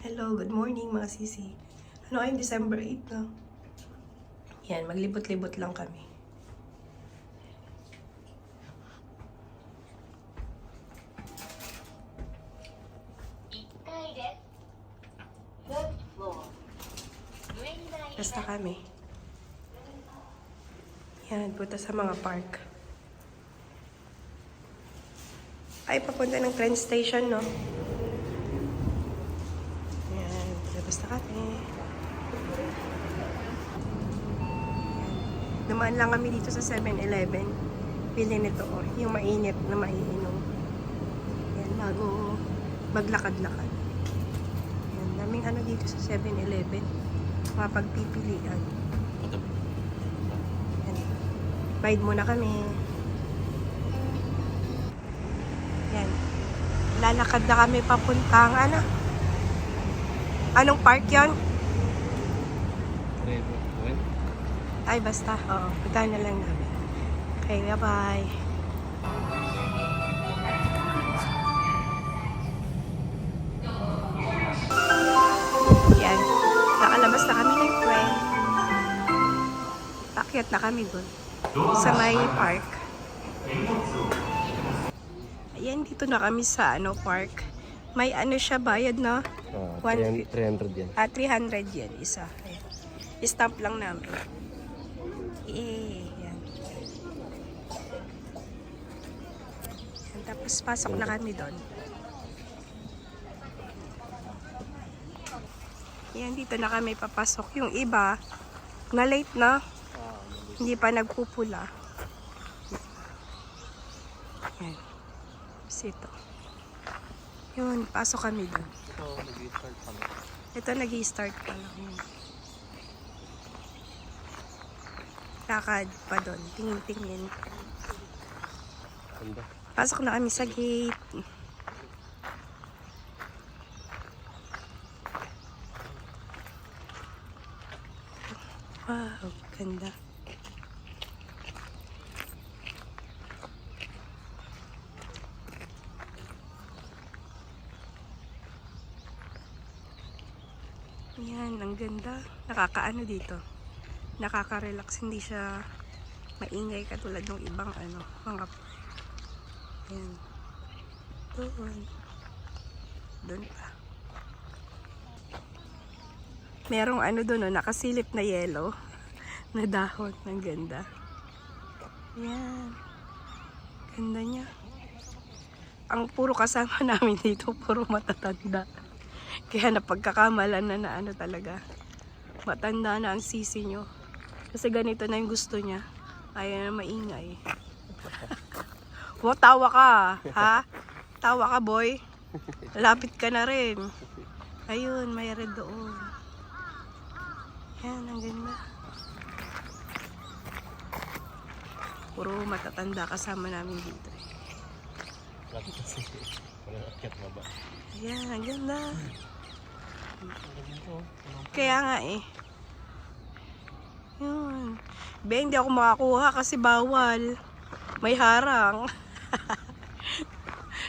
Hello, good morning mga sisi. Ano ay December 8, no? Yan, maglibot-libot lang kami. Basta kami. Yan, punta sa mga park. Ay, papunta ng train station, no? Yan, basta kami. Yan. Dumaan lang kami dito sa 7-Eleven. Pili nito, oh, yung mainit na maiinom. Yan, bago maglakad-lakad. Yan, daming ano dito sa 7-Eleven. Mapagpipilian. Yan. Bayad muna kami. Yan. Lalakad na kami papuntang ano? Anong park yon? Ay, basta. Oo, puntahan na lang namin. Okay, bye-bye. Yan. Nakalabas na kami ng train. Pakyat na kami dun. Sa may park. Ayan, dito na kami sa ano park. May ano siya, bayad na? 300 yan. 300 yan, isa. Ayan. I-stamp lang namin. Yan. Tapos pasok na kami doon. Yan, dito na kami papasok. Yung iba, na late na. Hindi pa nagpupula. Yan. Sito. Yun, pasok kami doon. Ito, nag-i-start pa lang. Lakad pa doon. Tingin-tingin. Pasok na kami sa gate. Wow, ganda. Yan, ang ganda. Nakakaano dito. Nakaka-relax. Hindi siya maingay katulad ng ibang ano, mga yan. Doon. Doon pa. Merong ano doon, no, nakasilip na yellow na dahon. Ang ganda. Yan. Ganda niya. Ang puro kasama namin dito, puro matatanda. Kaya napagkakamalan na ano talaga. Matanda na ang sisi nyo. Kasi ganito na yung gusto niya. Ayaw na maingay. Wow, tawa ka. Ha? Tawa ka, boy. Lapit ka na rin. Ayun, may red doon. Yan, ang ganda. Puro matatanda kasama namin dito. Ayan, ang ganda. Kaya nga eh. Yun. Be, hindi ako makakuha kasi bawal. May harang.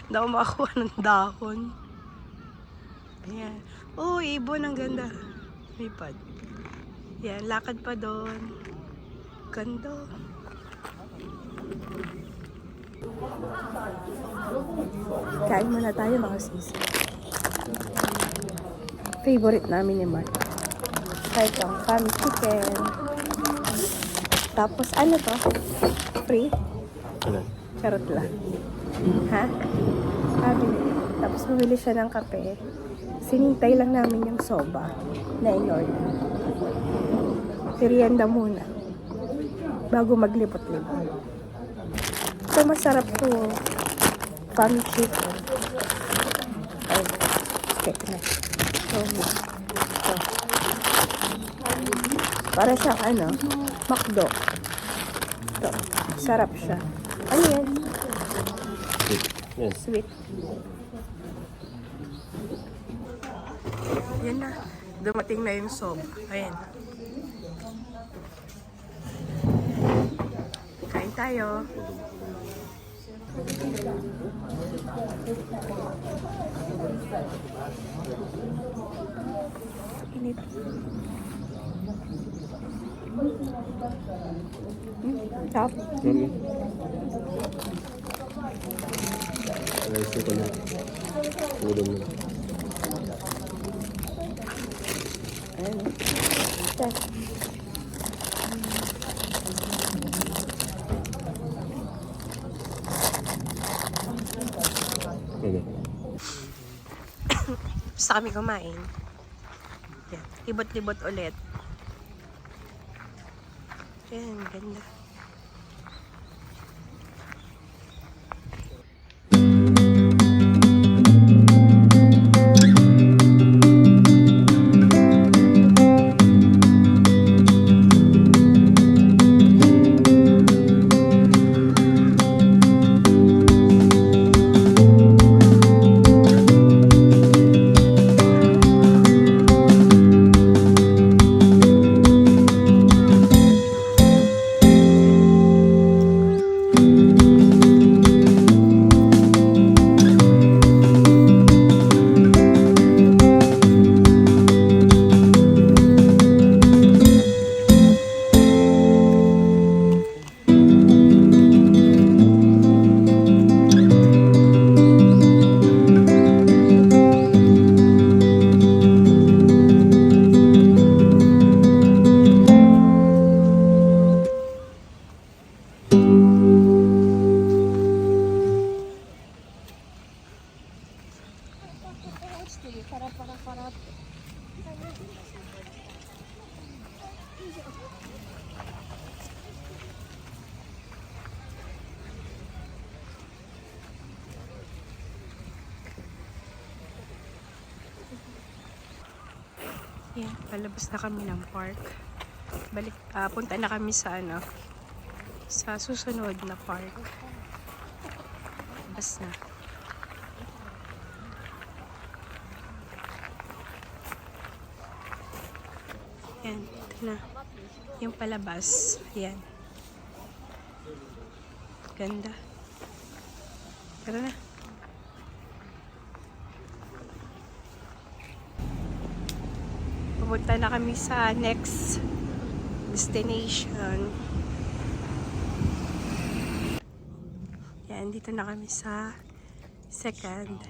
Hindi ako makakuha ng dahon. Ayan. Oh, ibon, ang ganda. Lipad. Yan, lakad pa doon. Ganda. Kain muna tayo mga sisi. Favorite namin ni Mark. Kahit ang farm chicken. Tapos ano to? Free? Charot lang. Ha? Sabi. Tapos bumili siya ng kape. Sinintay lang namin yung soba na in-order. Merienda muna. Bago maglipot-lipot. So masarap to. Farm chicken. Teka. Sobe. Ito. Para siyang ano, McDo. Ito. Sarap siya. Ano yan? Yan. Sweet. Yan na. Dumating na yung sob. Ayan. Kain tayo. Init. Sarap. Rice ko na. Udon na. Ayan. Ito. Ano? Basta kami kumain. Yan. Libot-libot ulit. Yan, ganda. Yan, palabas na kami ng park. Punta na kami sa ano, sa susunod na park. Labas na. Yan, ito na. Yung palabas. Yan. Ganda. Tara na. Pupunta na kami sa next destination. Yan, dito na kami sa second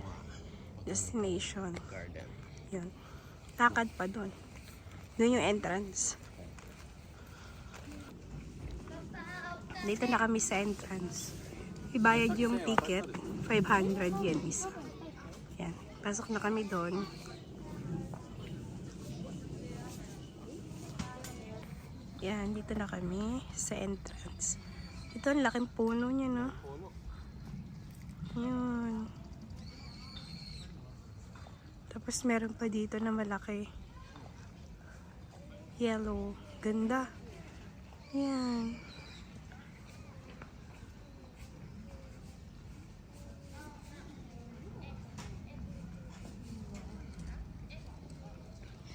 destination. Yan. Lakad pa doon. Doon yung entrance. Dito na kami sa entrance. Ibayad yung ticket. 500 yen isa. Yan. Pasok na kami doon. Yan, dito na kami sa entrance. Ito, ang laking puno niya, no? Yun. Tapos meron pa dito na malaki. Yellow. Ganda. Yan.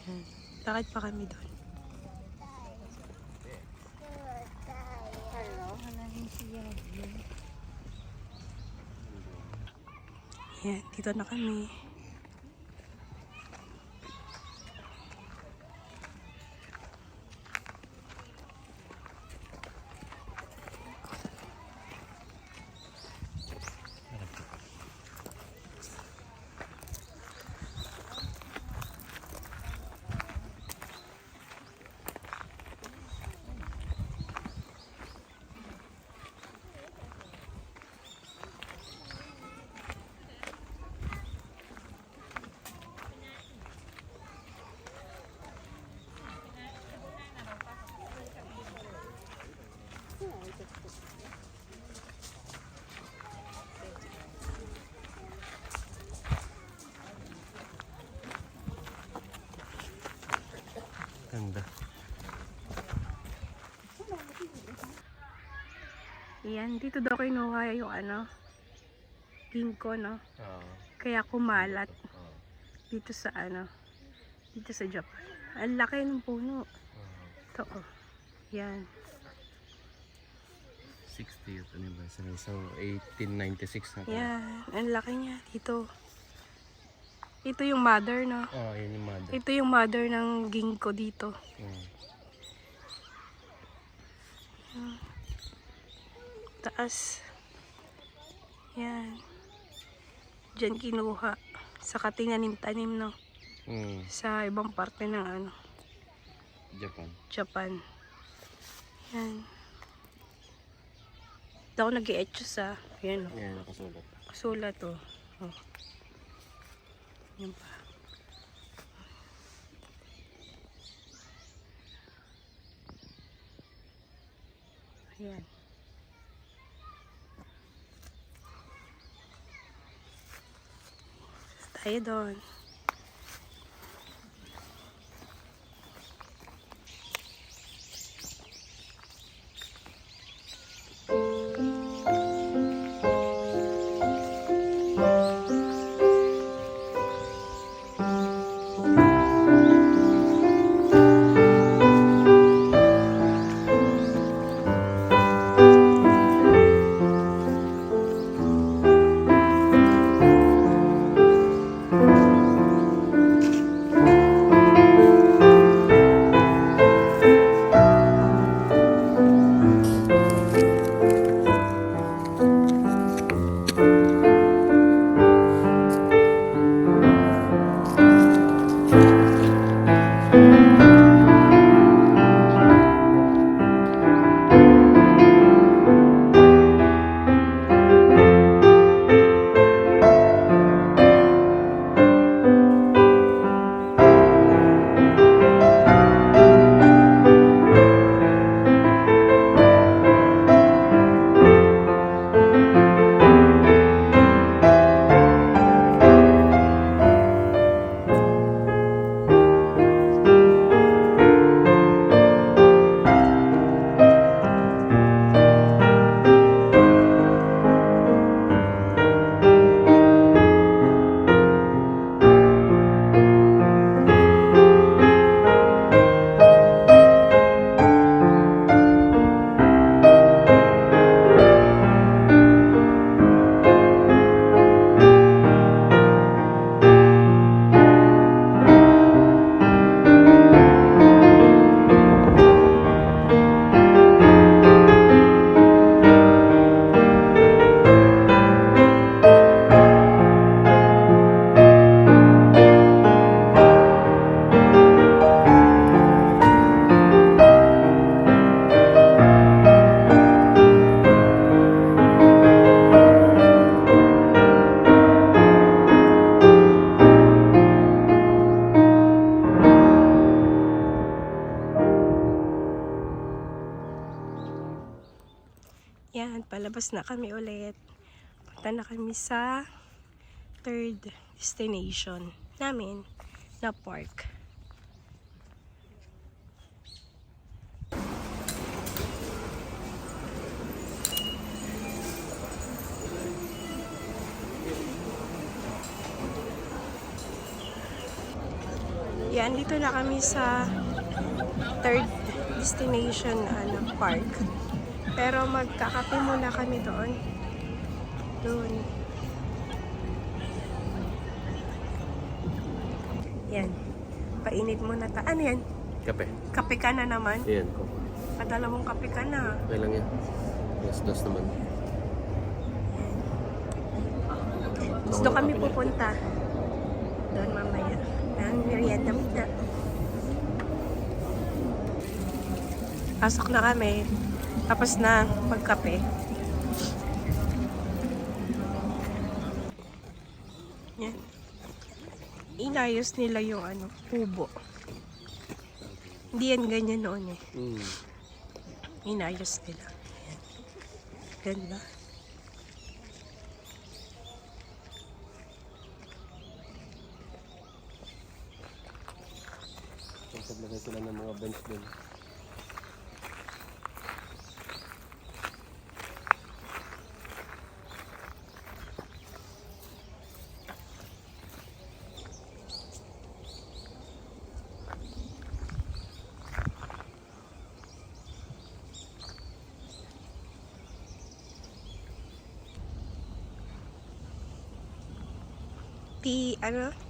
Yan. Lakad pa kami doon. Yan, dito na kami. Ganda. Yan, dito daw kinuha yung ano, ginkgo, no? Oo. Kaya kumalat dito sa ano, dito sa Japan. Ang laki ng puno. Ito, oh. Yan. 60th anniversary. So, 1896 na to. Yan, ang laki niya dito. Ito yung mother, no? Oo, yun yung mother. Ito yung mother ng ginkgo dito. Taas. Yan. Diyan kinuha. Saka tinanim-tanim, no? Sa ibang parte ng ano, Japan. Japan. Yan. Ito ako nag-i-etchos, ah. Yan, oh. Yan, nakasulat. Sulat, oh. Oh. Yan pa. Ayan. Tayo doon. Yan, palabas na kami ulit. Punta na kami sa third destination namin na park. Yan, dito na kami sa third destination na park. Pero magkakape muna kami doon. Doon. Yan. Painit muna ta. Ano yan? Kape. Kape ka na naman? Yan. Padalawang kape ka na. Okay lang yan. Dos naman. Gusto kami pupunta. Doon mamaya. Nang merienda muna. Pasok na kami. Tapos na magkape. Yan. Inayos nila yung ano, kubo. Hindi yan ganyan noon eh. Inayos nila. Yan. Ganda. Naglagay sila ng mga bench din.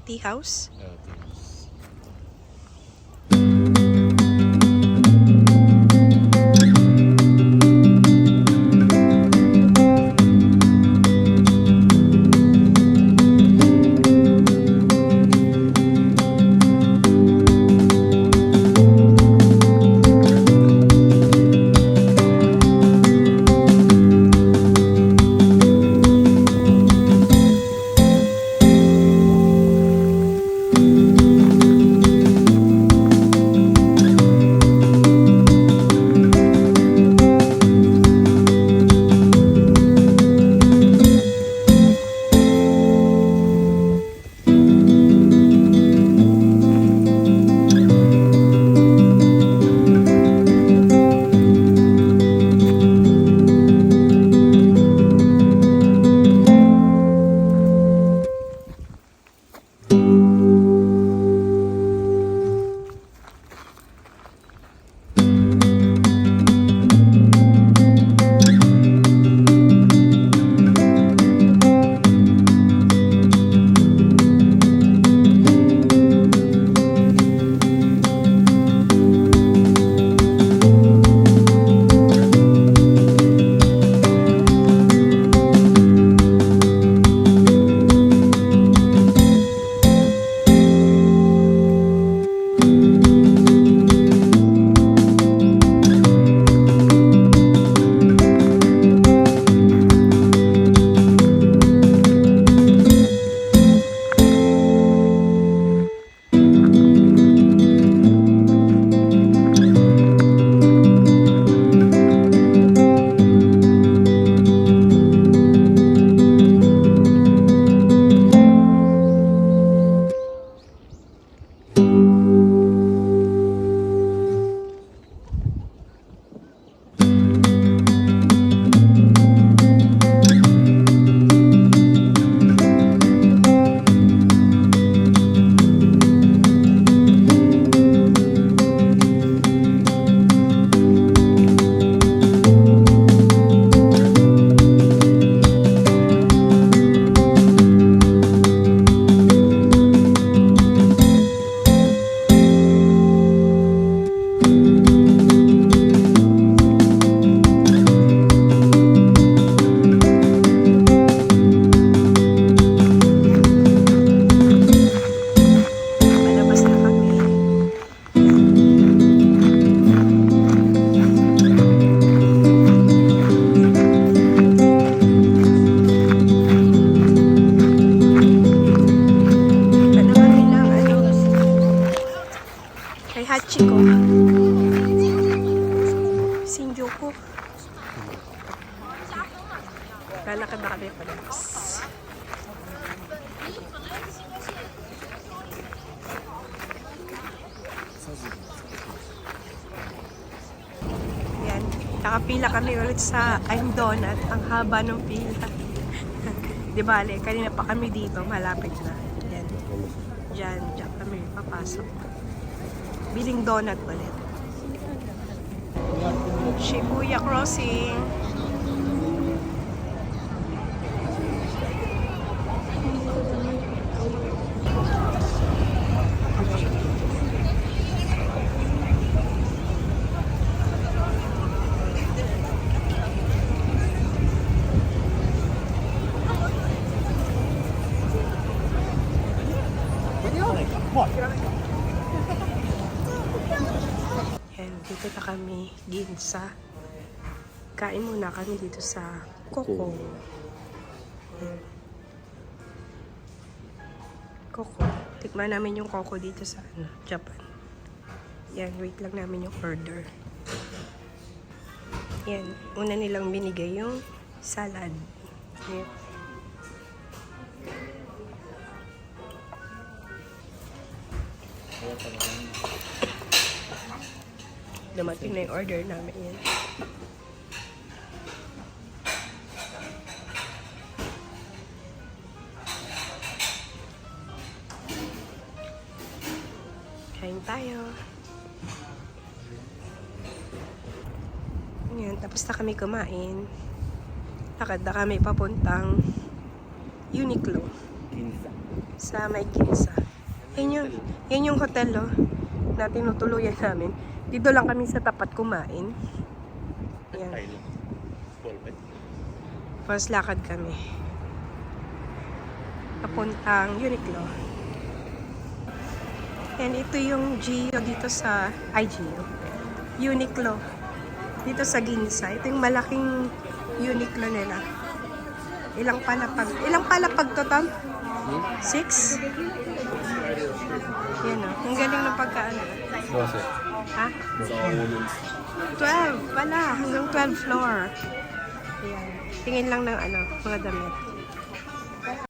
Tea house? Tapos, Palabas na kami. Ano kami lang, kay Hachiko. Shinjuku. Lalakad na kami palabas. Yan. Nakapila kami ulit sa I'm Donut. Ang haba ng pila. Di bale, kanina pa kami dito. Malapit na. Yan. Diyan kami papasok. Biling donut ulit. Shibuya Crossing. Yan, dito na kami, Ginza. Kain muna kami dito sa Coco. Yan. Coco. Tikman namin yung Coco dito sa Japan. Yan, wait lang namin yung order. Yan, una nilang binigay yung salad. Yan. Dumating na yung order namin yan. Kain tayo. Ayan, tapos na kami kumain. Lakad na kami papuntang Uniqlo sa May Ginza. Yan yung hotel na tinutuluyan namin. Dito lang kami sa tapat kumain. Ayan. Tapos lakad kami papuntang Uniqlo. And ito yung Gio dito sa Uniqlo dito sa Ginza. Ito yung malaking Uniqlo nila. Ilang palapag to, Tom? 6? Yan o. Ang galing ng pagkaano. 12. Ha? 12 pala. Hanggang 12 floor. Ayan. Tingin lang ng mga damit.